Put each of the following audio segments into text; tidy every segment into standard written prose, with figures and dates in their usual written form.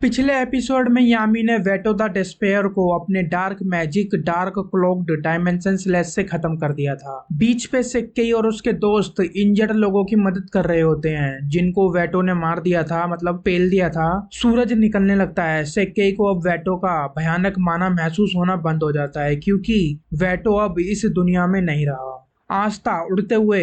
पिछले एपिसोड में यामी ने वेटो द डिस्पेयर को अपने dark magic dark cloaked dimension slash से खत्म कर दिया था। बीच पे सेक्केई और उसके दोस्त इंजर्ड लोगों की मदद कर रहे होते हैं जिनको वेटो ने मार दिया था, मतलब पेल दिया था। सूरज निकलने लगता है। सेक्केई को अब वेटो का भयानक माना महसूस होना बंद हो जाता है क्योंकि वेटो अब इस दुनिया में नहीं रहा। आस्था उड़ते हुए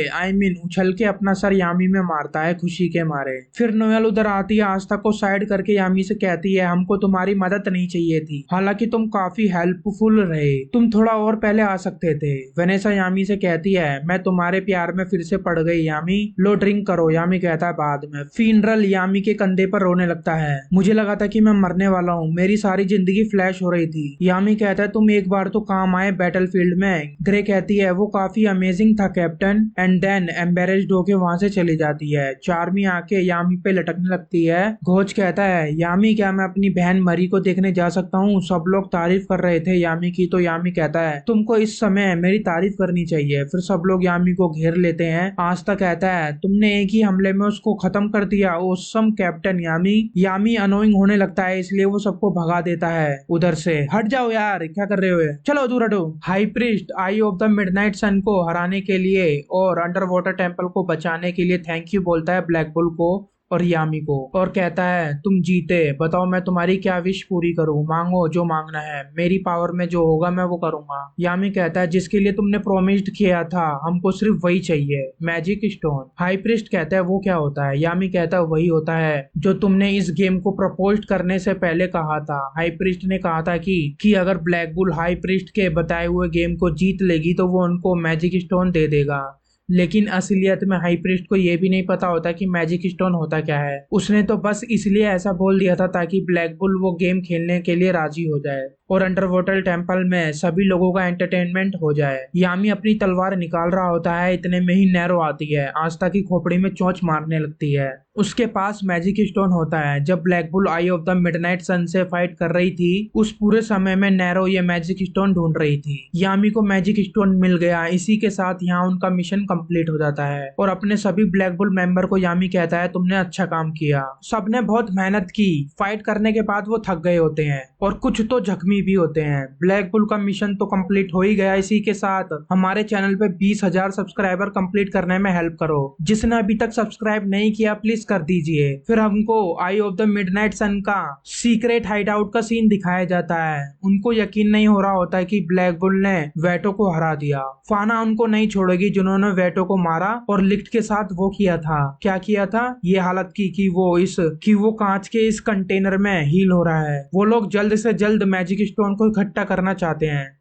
उछल के अपना सर यामी में मारता है खुशी के मारे। फिर नोएल उधर आती है, आस्था को साइड करके यामी से कहती है हमको तुम्हारी मदद नहीं चाहिए थी, हालांकि तुम काफी हेल्पफुल रहे, तुम थोड़ा और पहले आ सकते थे। वेनेसा यामी से कहती है मैं तुम्हारे प्यार में फिर से पड़ गई यामी, लो ड्रिंक करो। यामी कहता है बाद में। फिनरल यामी के कंधे पर रोने लगता है, मुझे लगा था कि मैं मरने वाला हूँ, मेरी सारी जिंदगी फ्लैश हो रही थी। यामी कहता है तुम एक बार तो काम आए बैटलफील्ड में। ग्रे कहती है वो काफी अमेजिंग था कैप्टन, एंड देन एम्बेरेस्ड होके वहां से चली जाती है। चार्मी आके यामी पे लटकने लगती है। घोच कहता है यामी क्या मैं अपनी बहन मरी को देखने जा सकता हूँ, सब लोग तारीफ कर रहे थे यामी की। तो यामी कहता है तुमको इस समय मेरी तारीफ करनी चाहिए। फिर सब लोग यामी को घेर लेते हैं। आस्था कहता है तुमने एक ही हमले में उसको खत्म कर दिया, ओसम कैप्टन यामी। यामी अनोइंग होने लगता है इसलिए वो सबको भगा देता है उधर से। हट जाओ यार, क्या कर रहे हो, चलो दूर हटो। High priest eye of the midnight sun को हराने के लिए और अंडर वाटर टेम्पल को बचाने के लिए थैंक यू बोलता है ब्लैक बुल को और यामी को, और कहता है तुम जीते, बताओ मैं तुम्हारी क्या विश पूरी करूं, मांगो जो मांगना है, मेरी पावर में जो होगा मैं वो करूंगा। यामी कहता है जिसके लिए तुमने प्रोमिस्ड किया था हमको सिर्फ वही चाहिए, मैजिक स्टोन। हाई प्रीस्ट कहता है वो क्या होता है। यामी कहता है वही होता है जो तुमने इस गेम को प्रपोज करने से पहले कहा था। हाई प्रीस्ट ने कहा था कि अगर ब्लैक बुल हाई प्रीस्ट के बताए हुए गेम को जीत लेगी तो वो उनको मैजिक स्टोन दे देगा। लेकिन असलियत में हाई प्रीस्ट को यह भी नहीं पता होता कि मैजिक स्टोन होता क्या है। उसने तो बस इसलिए ऐसा बोल दिया था ताकि ब्लैक बुल वो गेम खेलने के लिए राजी हो जाए और अंडर वाटर टेम्पल में सभी लोगों का एंटरटेनमेंट हो जाए। यामी अपनी तलवार निकाल रहा होता है, इतने में ही नैरो आती है, आस्था की खोपड़ी में चोंच मारने लगती है। उसके पास मैजिक स्टोन होता है। जब black bull eye of the midnight sun से फाइट कर रही थी उस पूरे समय में नैरो ये मैजिक स्टोन ढूंढ रही थी। यामी को मैजिक स्टोन मिल गया। इसी के साथ यहाँ उनका मिशन कंप्लीट हो जाता है और अपने सभी ब्लैक बुल मेंबर को यामी कहता है तुमने अच्छा काम किया। सबने बहुत मेहनत की। फाइट करने के बाद वो थक गए होते हैं और कुछ तो जख्मी भी होते हैं। ब्लैक बुल का मिशन तो कंप्लीट हो ही गया। इसी के साथ हमारे चैनल पे 20,000 सब्सक्राइबर कंप्लीट करने में हेल्प करो। जिसने अभी तक सब्सक्राइब नहीं किया प्लीज कर दीजिए। फिर हमको आई ऑफ द मिडनाइट सन का सीक्रेट हाइड आउट का सीन दिखाया जाता है। उनको यकीन नहीं हो रहा होता है कि ब्लैक बुल ने वेटो को हरा दिया। फाना उनको नहीं छोड़ेगी जिन्होंने वेटो को मारा और लिफ्ट के साथ वो किया था। क्या किया था, ये हालत की कि वो कांच के इस कंटेनर में हील हो रहा है। वो लोग जल्द से जल्द मैजिक स्टोन को इकट्ठा करना चाहते हैं।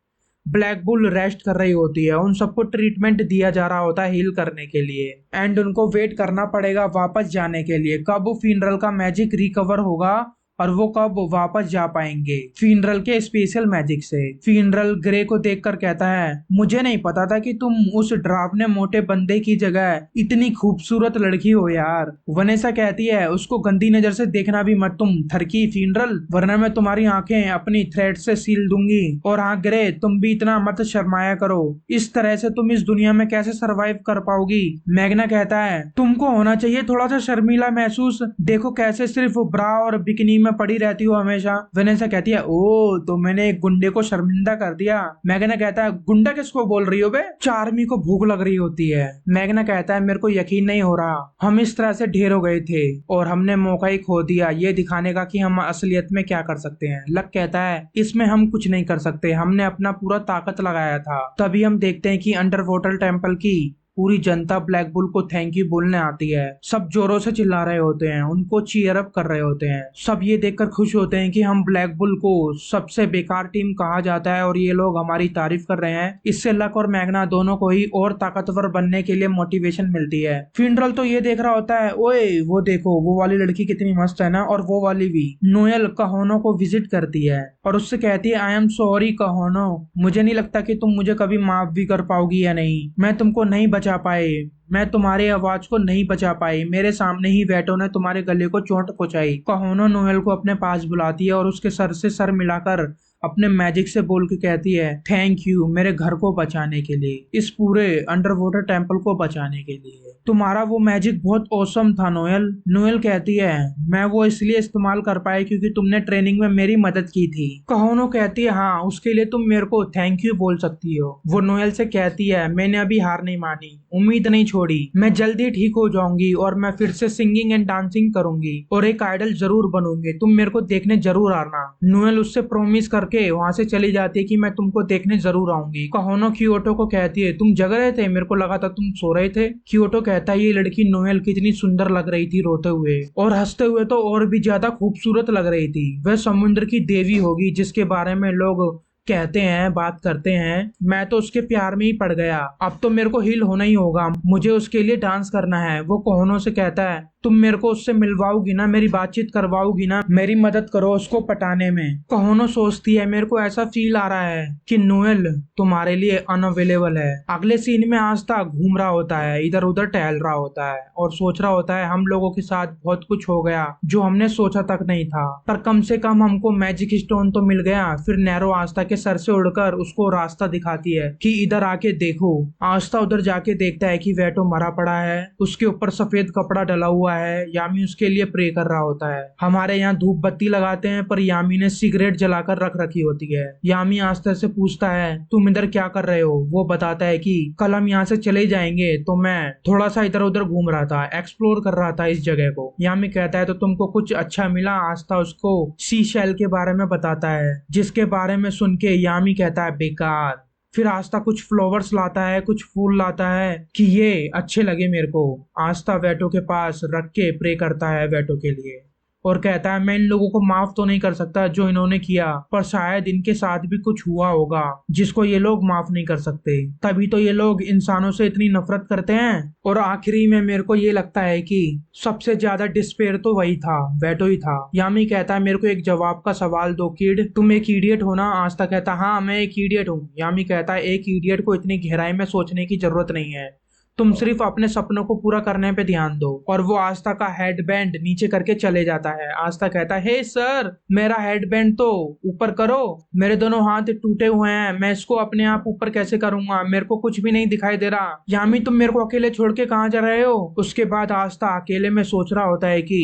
ब्लैक बुल रेस्ट कर रही होती है, उन सबको ट्रीटमेंट दिया जा रहा होता है हील करने के लिए, एंड उनको वेट करना पड़ेगा वापस जाने के लिए कब फिनरल का मैजिक रिकवर होगा और वो कब वापस जा पाएंगे फिनरल के स्पेशल मैजिक से। फिनरल ग्रे को देखकर कहता है मुझे नहीं पता था कि तुम उस ड्रावने मोटे बंदे की जगह इतनी खूबसूरत लड़की हो यार। वनेसा कहती है उसको गंदी नजर से देखना भी मत तुम थरकी फिनरल, वरना मैं तुम्हारी आंखें अपनी थ्रेड से सील दूंगी। और हाँ ग्रे, तुम भी इतना मत शर्माया करो, इस तरह से तुम इस दुनिया में कैसे सरवाइव कर पाओगी। मैग्ना कहता है तुमको होना चाहिए थोड़ा सा शर्मीला महसूस, देखो कैसे सिर्फ ब्रा और बिकनी में पड़ी रहती हो हमेशा। वेनेसा कहती है ओ तो मैंने एक गुंडे को शर्मिंदा कर दिया। मैग्ना कहता है गुंडा किसको बोल रही हो बे। चार्मी को भूख लग रही होती है। मैग्ना कहता है मेरे को यकीन नहीं हो रहा, हम इस तरह से ढेर हो गए थे और हमने मौका ही खो दिया ये दिखाने का कि हम असलियत में क्या कर सकते हैं। लक कहता है इसमें हम कुछ नहीं कर सकते, हमने अपना पूरा ताकत लगाया था। तभी हम देखते हैं कि अंडर वाटर टेम्पल की पूरी जनता ब्लैक बुल को थैंक यू बोलने आती है। सब जोरों से चिल्ला रहे होते हैं, उनको चीयर अप कर रहे होते हैं। सब ये देखकर खुश होते हैं कि हम ब्लैक बुल को सबसे बेकार टीम कहा जाता है और ये लोग हमारी तारीफ कर रहे हैं। इससे लक और मैग्ना दोनों को ही और ताकतवर बनने के लिए मोटिवेशन मिलती है। फिनरल तो ये देख रहा होता है ओए वो देखो वो वाली लड़की कितनी मस्त है ना, और वो वाली भी। नोएल कहोनो को विजिट करती है और उससे कहती है आई एम सॉरी कहोनो, मुझे नहीं लगता कि तुम मुझे कभी माफ भी कर पाओगी या नहीं, मैं तुमको नहीं बचा पाए, मैं तुम्हारी आवाज को नहीं बचा पाई, मेरे सामने ही वेटो ने तुम्हारे गले को चोट पहुंचाई। कहोनो नोएल को अपने पास बुलाती है और उसके सर से सर मिलाकर अपने मैजिक से बोल के कहती है थैंक यू मेरे घर को बचाने के लिए, इस पूरे अंडर वाटर टेम्पल को बचाने के लिए। तुम्हारा वो मैजिक बहुत औसम था नोएल। नोएल कहती है मैं वो इसलिए इस्तेमाल कर पाई क्योंकि तुमने ट्रेनिंग में मेरी मदद की थी। कहोनो कहती है हाँ उसके लिए तुम मेरे को थैंक यू बोल सकती हो। वो नोएल से कहती है मैंने अभी हार नहीं मानी, उम्मीद नहीं छोड़ी, मैं जल्दी ठीक हो जाऊंगी और मैं फिर से सिंगिंग एंड डांसिंग करूंगी और एक आइडल जरूर बनूंगी, तुम मेरे को देखने जरूर आना। नोएल उससे प्रॉमिस करके वहां से चली जाती है कि मैं तुमको देखने जरूर आऊंगी। कहोनो क्योटो को कहती है तुम जग रहे थे, मेरे को लगा था तुम सो रहे थे। क्योटो कहता है ये लड़की नोएल कितनी सुंदर लग रही थी रोते हुए, और हंसते हुए तो और भी ज्यादा खूबसूरत लग रही थी। वह समुद्र की देवी होगी जिसके बारे में लोग कहते हैं बात करते हैं। मैं तो उसके प्यार में ही पड़ गया, अब तो मेरे को हील होना ही होगा, मुझे उसके लिए डांस करना है। वो कहोनो से कहता है तुम मेरे को उससे मिलवाओगी ना, मेरी बातचीत करवाओगी ना, मेरी मदद करो उसको पटाने में। कहोनो सोचती है मेरे को ऐसा फील आ रहा है कि नोएल तुम्हारे लिए अनअवेलेबल है। अगले सीन में आस्था घूम रहा होता है, इधर उधर टहल रहा होता है और सोच रहा होता है हम लोगों के साथ बहुत कुछ हो गया जो हमने सोचा तक नहीं था, पर कम से कम हमको मैजिक स्टोन तो मिल गया। फिर नैरो आस्था के सर से उड़कर उसको रास्ता दिखाती है कि इधर आके देखो। आस्था उधर जाके देखता है कि वेटो मरा पड़ा है, उसके ऊपर सफेद कपड़ा डला हुआ है। यामी उसके लिए प्रे कर रहा होता है। हमारे यहाँ धूप बत्ती लगाते हैं पर यामी ने सिगरेट जलाकर रख रखी होती है। यामी आस्था से पूछता है तुम इधर क्या कर रहे हो। वो बताता है कि कल हम यहाँ से चले जाएंगे तो मैं थोड़ा सा इधर उधर घूम रहा था, एक्सप्लोर कर रहा था इस जगह को। यामी कहता है तो तुमको कुछ अच्छा मिला। आस्था उसको सी शेल के बारे में बताता है जिसके बारे में सुन के यामी कहता है बेकार। फिर आस्था कुछ फ्लावर्स लाता है, कुछ फूल लाता है कि ये अच्छे लगे मेरे को। आस्था वेटो के पास रख के प्रे करता है वेटो के लिए और कहता है मैं इन लोगों को माफ तो नहीं कर सकता जो इन्होंने किया, पर शायद इनके साथ भी कुछ हुआ होगा जिसको ये लोग माफ नहीं कर सकते, तभी तो ये लोग इंसानों से इतनी नफरत करते हैं। और आखिरी में मेरे को ये लगता है कि सबसे ज्यादा डिस्पेयर तो वही था, वेटो ही था। यामी कहता है मेरे को एक जवाब का सवाल दो किड, तुम एक इडियट हो ना। आस्था कहता है हाँ मैं एक इडियट हूँ। यामी कहता है एक इडियट को इतनी गहराई में सोचने की जरूरत नहीं है, तुम सिर्फ अपने सपनों को पूरा करने पे ध्यान दो। और वो आस्था का हेडबैंड नीचे करके चले जाता है। आस्था कहता है हे सर मेरा हेडबैंड तो ऊपर करो, मेरे दोनों हाथ टूटे हुए हैं, मैं इसको अपने आप ऊपर कैसे करूंगा, मेरे को कुछ भी नहीं दिखाई दे रहा। यामी तुम मेरे को अकेले छोड़ के कहाँ जा रहे हो। उसके बाद आस्था अकेले में सोच रहा होता है कि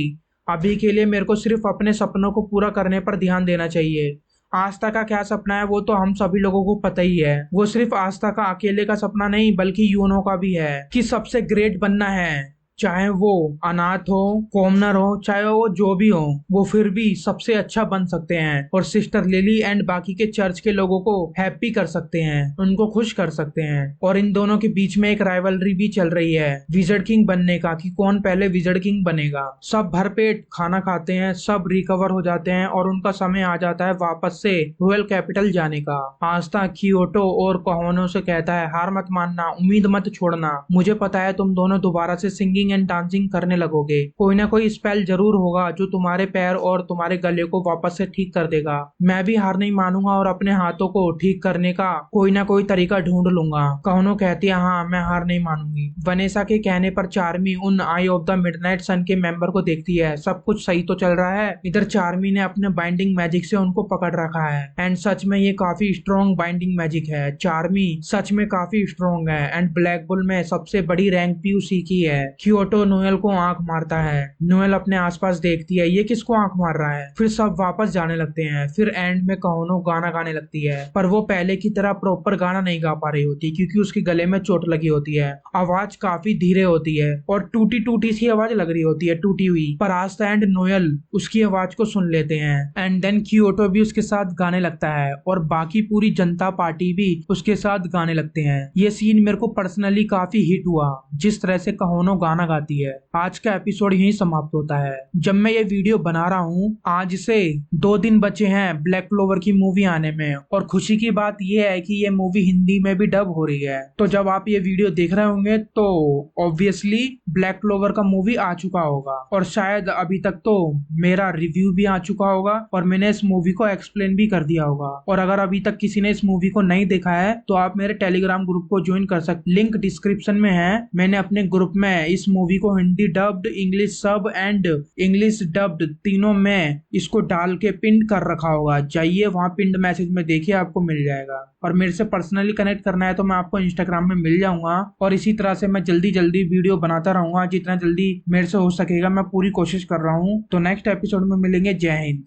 अभी के लिए मेरे को सिर्फ अपने सपनों को पूरा करने पर ध्यान देना चाहिए। आस्था का क्या सपना है वो तो हम सभी लोगों को पता ही है। वो सिर्फ आस्था का अकेले का सपना नहीं बल्कि यूनो का भी है कि सबसे ग्रेट बनना है, चाहे वो अनाथ हो, कॉमनर हो, चाहे वो जो भी हो, वो फिर भी सबसे अच्छा बन सकते हैं और सिस्टर लिली एंड बाकी के चर्च के लोगों को हैप्पी कर सकते हैं, उनको खुश कर सकते हैं। और इन दोनों के बीच में एक राइवलरी भी चल रही है विजर्ड किंग बनने का कि कौन पहले विजर्ड किंग बनेगा। सब भरपेट खाना खाते हैं, सब रिकवर हो जाते हैं और उनका समय आ जाता है वापस से रॉयल कैपिटल जाने का। आस्था क्योटो और कहोनो से कहता है हार मत मानना, उम्मीद मत छोड़ना, मुझे पता है तुम दोनों दोबारा से सिंगिंग एंड डांसिंग करने लगोगे, कोई ना कोई स्पेल जरूर होगा जो तुम्हारे पैर और तुम्हारे गले को वापस से ठीक कर देगा। मैं भी हार नहीं मानूंगा और अपने हाथों को ठीक करने का कोई ना कोई तरीका ढूंढ लूंगा। कहोनो कहती है हाँ मैं हार नहीं मानूंगी। वनेसा के कहने पर चार्मी उन आई ऑफ द मिडनाइट सन के मेंबर को देखती है, सब कुछ सही तो चल रहा है। इधर चार्मी ने अपने बाइंडिंग मैजिक से उनको पकड़ रखा है एंड सच में ये काफी स्ट्रॉन्ग बाइंडिंग मैजिक है। चार्मी सच में काफी स्ट्रॉन्ग है एंड ब्लैक बुल में सबसे बड़ी रैंक भी उसी की है। क्योटो नोएल को आंख मारता है। नोएल अपने आसपास देखती है ये किसको आंख मार रहा है। फिर सब वापस जाने लगते हैं। फिर एंड में कहोनो गाना गाने लगती है पर वो पहले की तरह प्रॉपर गाना नहीं गा पा रही होती क्योंकि उसके गले में चोट लगी होती है। आवाज काफी धीरे होती है और टूटी टूटी सी आवाज लग रही होती है, टूटी हुई। पर आस्था एंड नोएल उसकी आवाज को सुन लेते हैं एंड देन क्योटो भी उसके साथ गाने लगता है और बाकी पूरी जनता पार्टी भी उसके साथ गाने लगते हैं। ये सीन मेरे को पर्सनली काफी हिट हुआ जिस तरह से कहोनो गाना गाती है। आज का एपिसोड यहीं समाप्त होता है। जब मैं ये वीडियो बना रहा हूँ आज से 2 दिन बचे हैं ब्लैक क्लोवर की मूवी आने में और खुशी की बात ये है कि ये मूवी हिंदी में भी डब हो रही है। तो जब आप ये वीडियो देख रहे होंगे तो ऑब्वियसली ब्लैक क्लोवर का मूवी आ चुका होगा और शायद अभी तक तो मेरा रिव्यू भी आ चुका होगा और मैंने इस मूवी को एक्सप्लेन भी कर दिया होगा। और अगर अभी तक किसी ने इस मूवी को नहीं देखा है तो आप मेरे टेलीग्राम ग्रुप को ज्वाइन कर सकते, लिंक डिस्क्रिप्शन में है। मैंने अपने ग्रुप में इस मूवी को हिंदी डब्ड, इंग्लिश सब एंड इंग्लिश डब्ड तीनों में इसको डाल के पिन कर रखा होगा। जाइए वहां पिंड मैसेज में देखिए, आपको मिल जाएगा। और मेरे से पर्सनली कनेक्ट करना है तो मैं आपको इंस्टाग्राम में मिल जाऊंगा, और इसी तरह से मैं जल्दी जल्दी वीडियो बनाता रहूंगा। जितना जल्दी मेरे से हो सकेगा मैं पूरी कोशिश कर रहा हूँ। तो नेक्स्ट एपिसोड में मिलेंगे। जय हिंद।